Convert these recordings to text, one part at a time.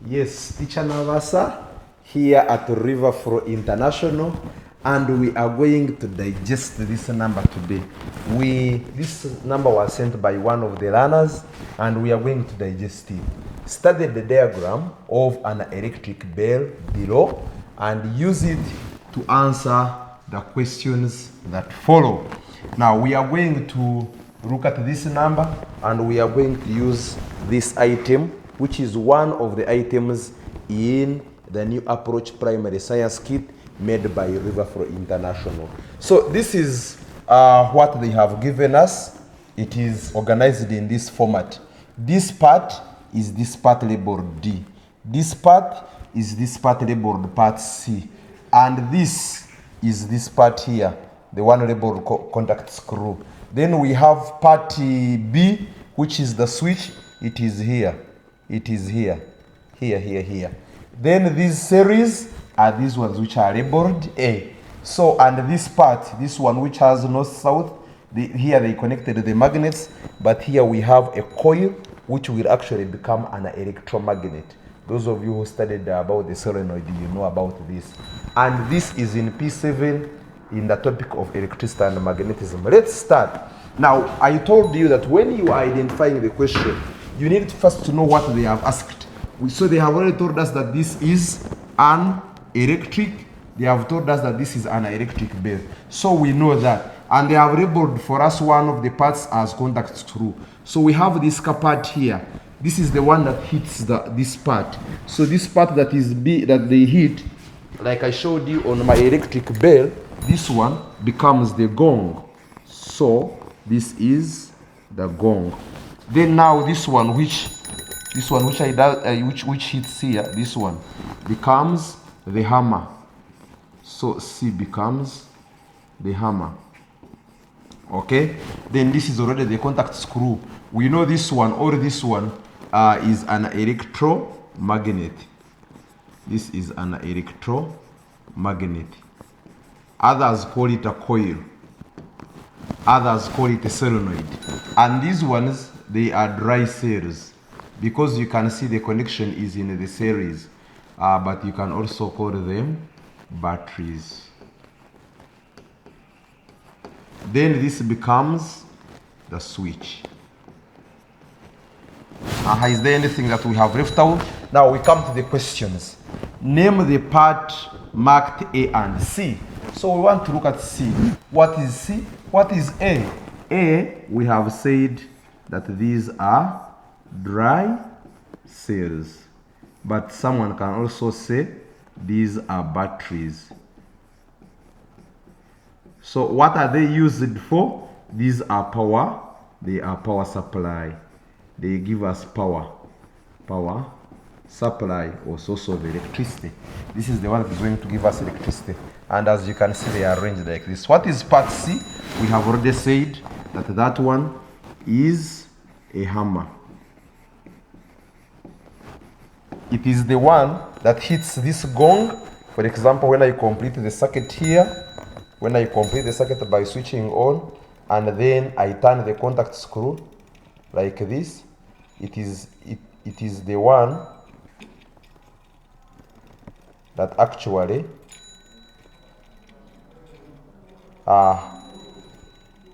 Yes, teacher Navasa here at Riverflow International, and we are going to digest this number today. This number was sent by one of the learners, and we are going to digest it. Study the diagram of an electric bell below and use it to answer the questions that follow. Now we are going to look at this number, and we are going to use this item, which is one of the items in the new approach primary science kit made by Riverflow International. So this is what they have given us. It is organized in this format. This part is this part labeled D. This part is this part labeled part C. And this is this part here, the one labeled contact screw. Then we have part B, which is the switch. It is here. It is here. Here. Then these series are these ones which are labeled A. So, and this part, this one which has north-south, here they connected the magnets, but here we have a coil which will actually become an electromagnet. Those of you who studied about the solenoid, you know about this. And this is in P7 in the topic of electricity and magnetism. Let's start. Now, I told you that when you are identifying the question, you need first to know what they have asked. So they have already told us that this is an electric. They have told us that this is an electric bell. So we know that. And they have labeled for us one of the parts as contact screw. So we have this part here. This is the one that hits this part. So this part that is B, that they hit, like I showed you on my electric bell, this one becomes the gong. So this is the gong. Then now this one which hits here, this one becomes the hammer. So C becomes the hammer. Okay, then this is already the contact screw. We know this one or this one is an electromagnet. This is an electromagnet. Others call it a coil. Others call it a solenoid. And these ones, they are dry cells, because you can see the connection is in the series, but you can also call them batteries. Then this becomes the switch. Is there anything that we have left out? Now we come to the questions. Name the part marked A and C. So we want to look at C. What is C? What is A? A, we have said that these are dry cells. But someone can also say these are batteries. So what are they used for? These are power. They are power supply. They give us power supply or source of electricity. This is the one that is going to give us electricity. And as you can see, they are arranged like this. What is part C? We have already said that that one is a hammer. It is the one that hits this gong. For example, when I complete the circuit here, when I complete the circuit by switching on, and then I turn the contact screw like this, it is the one that actually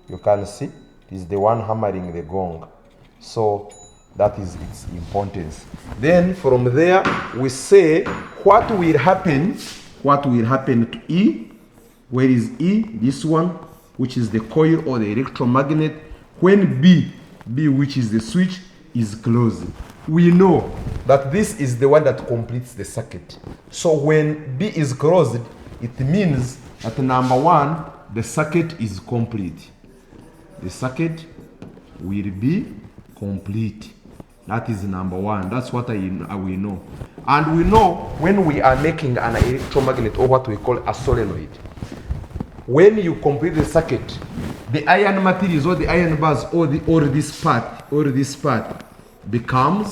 you can see is the one hammering the gong. So that is its importance. Then from there we say what will happen to E. Where is E? This one, which is the coil or the electromagnet, when B, which is the switch, is closed. We know that this is the one that completes the circuit. So when B is closed, it means that number one, the circuit is complete. The circuit will be complete. That is number one. That's what we know. And we know when we are making an electromagnet, or what we call a solenoid, when you complete the circuit, the iron materials or the iron bars or this part become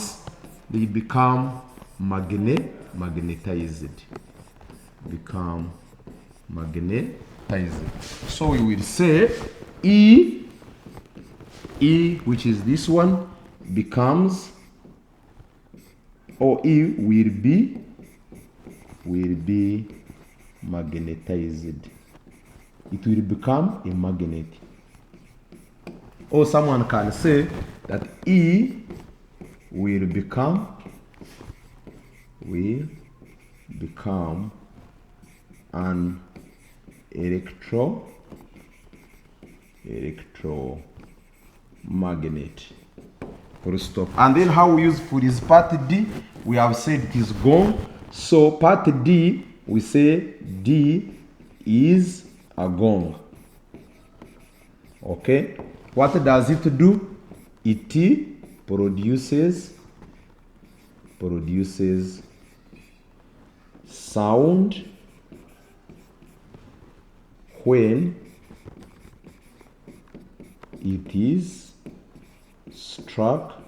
magnetized. Become magnetized. So we will say E, which is this one, becomes or E will be magnetized. It will become a magnet. Or someone can say that E will become an electromagnet. Full stop. And then how we use for this part D, we have said it is gone. So part D, we say D is a gong. Okay, what does it do? It produces sound when it is struck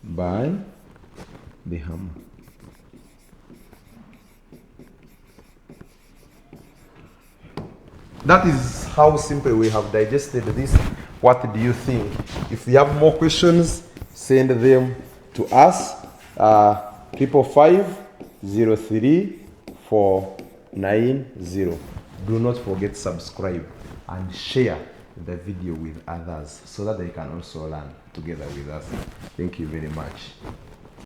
by the hammer. That is how simple we have digested this. What do you think? If you have more questions, send them to us. 555-03-490. Do not forget to subscribe and share the video with others so that they can also learn together with us. Thank you very much.